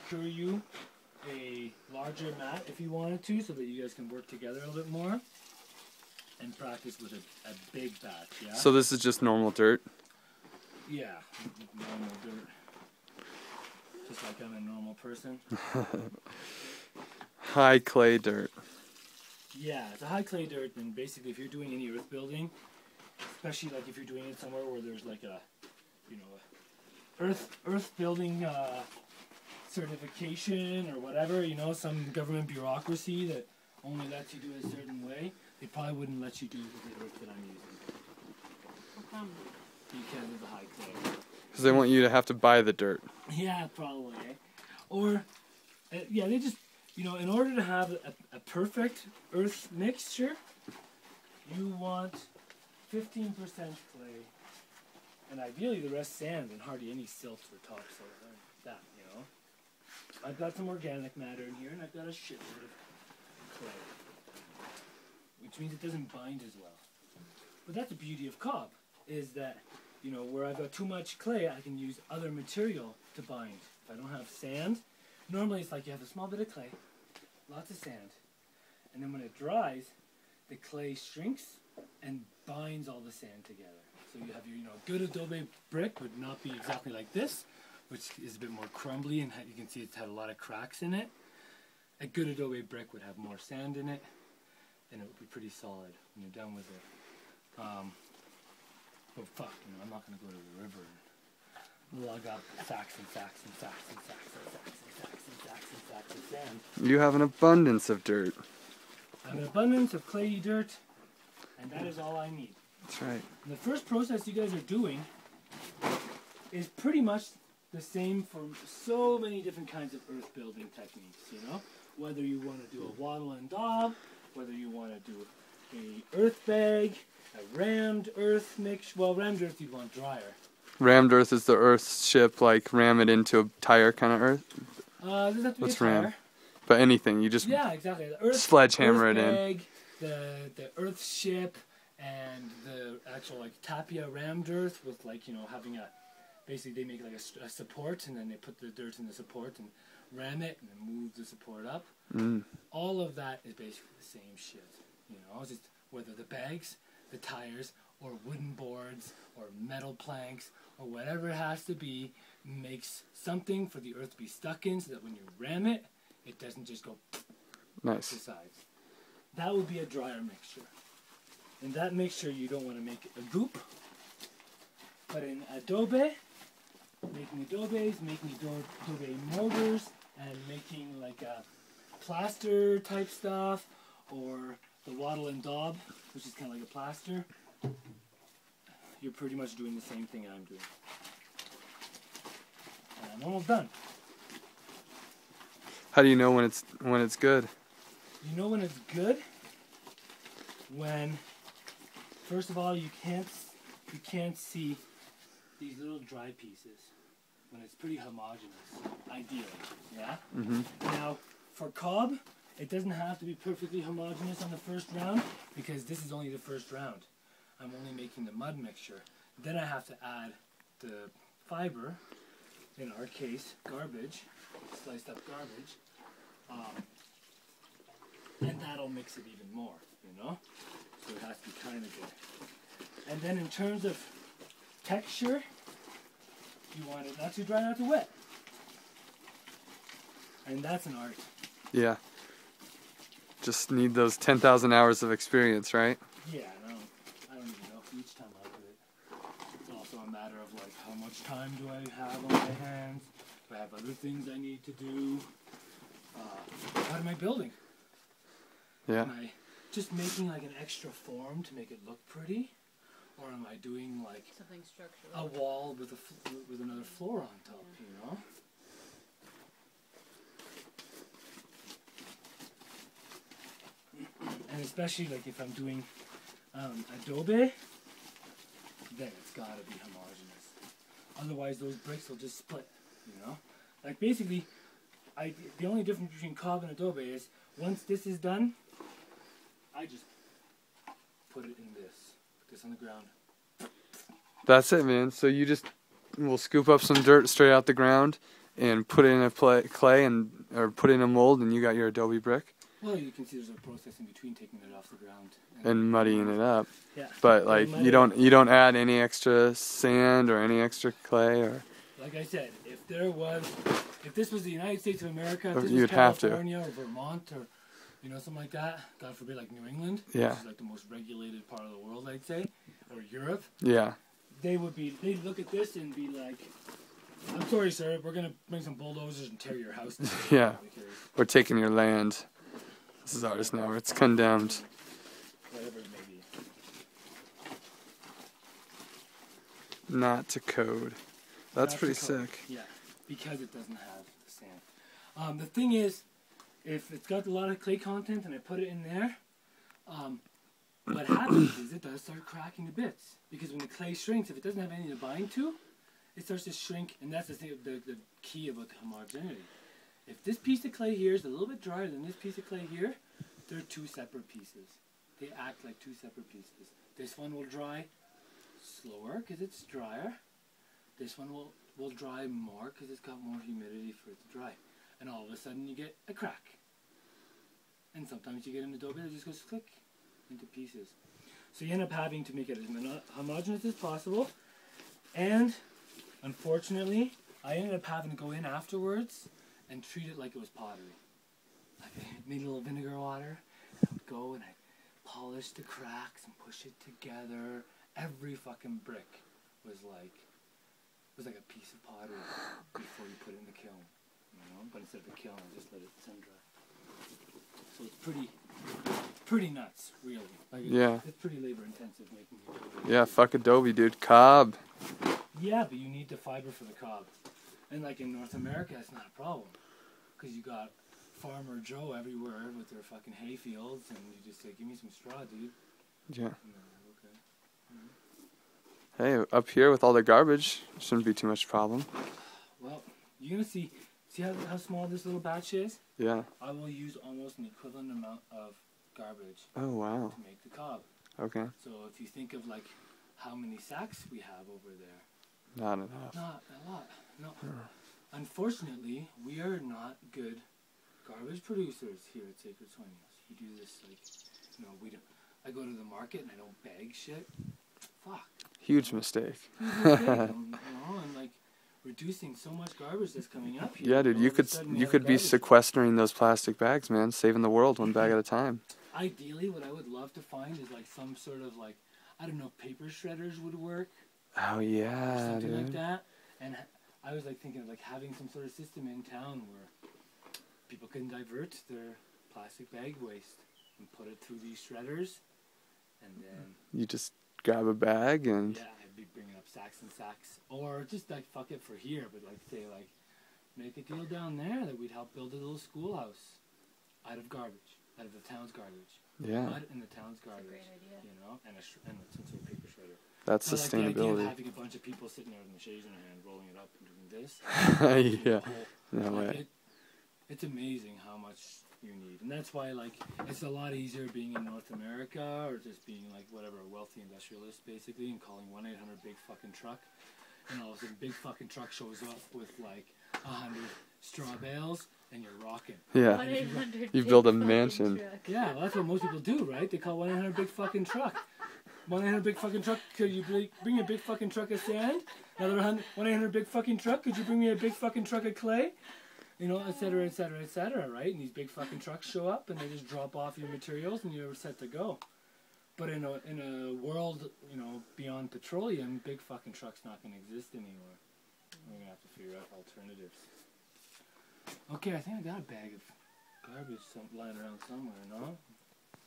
procure you a larger mat if you wanted to, so that you guys can work together a little bit more and practice with a big batch. Yeah. So this is just normal dirt? Yeah, normal dirt. Just like I'm a normal person. High clay dirt. Yeah, it's a high clay dirt, and basically if you're doing any earth building, especially like if you're doing it somewhere where there's like a, you know, earth building certification or whatever, you know, some government bureaucracy that only lets you do it a certain way, they probably wouldn't let you do it with the earth that I'm using. How come? Because of the high clay. Because they want you to have to buy the dirt. Yeah, probably. Or, yeah, they just, you know, in order to have a perfect earth mixture, you want 15% clay, and ideally the rest sand and hardly any silt or topsoil or that, you know. I've got some organic matter in here, and I've got a shitload of clay, which means it doesn't bind as well. But that's the beauty of cob, is that, you know, where I've got too much clay, I can use other material to bind. If I don't have sand, normally it's like you have a small bit of clay, lots of sand, and then when it dries, the clay shrinks and binds all the sand together. So you have your, you know, good adobe brick would not be exactly like this, which is a bit more crumbly, and you can see it's had a lot of cracks in it. A good adobe brick would have more sand in it, and it would be pretty solid when you're done with it. But fuck, you know, I'm not going to go to the river and lug up sacks and sacks and sacks and sacks and sacks and sacks and sacks and sacks of sand. You have an abundance of dirt. I have an abundance of clayey dirt, and that is all I need. That's right. And the first process you guys are doing is pretty much the same for so many different kinds of earth building techniques, you know? Whether you want to do a wattle and daub, whether you want to do a earth bag, a rammed earth mix. Well, rammed earth you'd want drier. Rammed earth is the earth ship, like ram it into a tire kind of earth? Doesn't have to be What's a tire. ram? But anything, you just exactly. The earth, sledgehammer earth it in. bag, the earth ship, and the actual like tapia rammed earth with like, you know, having a, basically they make like a support, and then they put the dirt in the support and ram it and then move the support up. All of that is basically the same shit, you know, it's just whether the bags, the tires, or wooden boards, or metal planks, or whatever it has to be, makes something for the earth to be stuck in, so that when you ram it, it doesn't just go to the sides. That would be a drier mixture. In that mixture, you don't want to make a goop. But in adobe, making adobes, making adobe mortars, and making like a plaster type stuff, or the wattle and daub, which is kind of like a plaster, you're pretty much doing the same thing I'm doing. And I'm almost done. How do you know when it's good? You know when it's good? When, first of all, you can't see these little dry pieces. When it's pretty homogeneous, ideally, yeah? Now, for cob, it doesn't have to be perfectly homogeneous on the first round, because this is only the first round. I'm only making the mud mixture. Then I have to add the fiber, in our case, garbage, sliced up garbage, and that'll mix it even more, you know? So it has to be kind of good. And then in terms of texture, you want it not too dry, not too wet. And that's an art. Yeah. Just need those 10,000 hours of experience, right? Yeah, I don't even know each time I do it. It's also a matter of like, how much time do I have on my hands? Do I have other things I need to do? What am I building? Yeah. Am I just making like an extra form to make it look pretty? Or am I doing like something structural, a wall with with another floor on top, you know? And especially like if I'm doing adobe, then it's gotta be homogeneous. Otherwise those bricks will just split, you know? Like basically, the only difference between cob and adobe is once this is done, I just put it in this. Put this on the ground. That's it, man. So you just will scoop up some dirt straight out the ground and put it in a clay or put it in a mold, and you got your adobe brick. Well, you can see there's a process in between taking it off the ground And muddying it up. Yeah. But like you don't add any extra sand or any extra clay or. Like I said, if this was the United States of America, if this You'd was have to. California or Vermont or something like that, God forbid, like New England, Yeah. which is like the most regulated part of the world, I'd say, or Europe. Yeah. They'd look at this and be like, "I'm sorry, sir, we're gonna bring some bulldozers and tear your house down." Yeah. Because We're taking your land. This is ours now. It's condemned. whatever it may be. Not to code. That's Not pretty to code. sick. Yeah, because it doesn't have the sand. The thing is, if it's got a lot of clay content and I put it in there, what happens is it does start cracking to bits. Because when the clay shrinks, if it doesn't have anything to bind to, it starts to shrink, and that's the thing, the key about the homogeneity. If this piece of clay here is a little bit drier than this piece of clay here, they're two separate pieces. They act like two separate pieces. This one will dry slower because it's drier. This one will dry more because it's got more humidity for it to dry. And all of a sudden you get a crack. And sometimes you get an adobe that just goes click into pieces. So you end up having to make it as homogeneous as possible. And unfortunately, I ended up having to go in afterwards and treat it like it was pottery. Like I made a little vinegar water, and I would go and I'd polish the cracks and push it together. Every fucking brick was like a piece of pottery before you put it in the kiln. But instead of a kiln, I just let it sun dry. So it's pretty nuts, really. Like Yeah. It's pretty labor intensive making it. Yeah, fuck adobe, dude. Cob. Yeah, but you need the fiber for the cob. And like in North America, it's not a problem. Because you got Farmer Joe everywhere with their fucking hay fields, and you just say, give me some straw, dude. Yeah. And they're like, okay. Hey, up here with all the garbage, shouldn't be too much problem. Well, you're going to see how small this little batch is? Yeah. I will use almost an equivalent amount of garbage Oh, wow. to make the cob. Okay. So if you think of like how many sacks we have over there. Not enough. Not a lot, no. Unfortunately, we are not good garbage producers here at Sacred Sueños. You do this like, we don't. I go to the market and I don't bag shit. Fuck. Huge mistake. Huge mistake, and like reducing so much garbage that's coming up here. Yeah, dude, you could be sequestering those plastic bags, man, saving the world one bag at a time. Ideally, what I would love to find is like some sort of like, I don't know, paper shredders would work. Oh yeah, or something dude. like that. And I was like thinking of like having some sort of system in town where people can divert their plastic bag waste and put it through these shredders, and then You just grab a bag and yeah, I'd be bringing up sacks and sacks, or just like fuck it for here, but like say like make a deal down there that we'd help build a little schoolhouse out of garbage, out of the town's garbage. yeah, Mud in the town's garbage. Great idea. And some sort of paper shredder. that's I like the idea of sustainability. having a bunch of people sitting there with machetes in their hand, rolling it up and doing this. Yeah, no Like, way. it's amazing how much you need, and that's why like it's a lot easier being in North America or just being like whatever a wealthy industrialist basically, and calling 1-800 big fucking truck, and all of a sudden big fucking truck shows up with like 100 straw bales, and you're rocking. Yeah, 1-800 you build a big fucking mansion. truck. Yeah, well, that's what most people do, right? They call 1-800 big fucking truck. 1-800 big fucking truck. Could you bring me a big fucking truck of sand? Another 1-800 big fucking truck. Could you bring me a big fucking truck of clay? Et cetera, et cetera, et cetera, right? And these big fucking trucks show up and they just drop off your materials and you're set to go. But in a world, beyond petroleum, big fucking trucks not going to exist anymore. We're going to have to figure out alternatives. Okay, I think I got a bag of garbage lying around somewhere, no?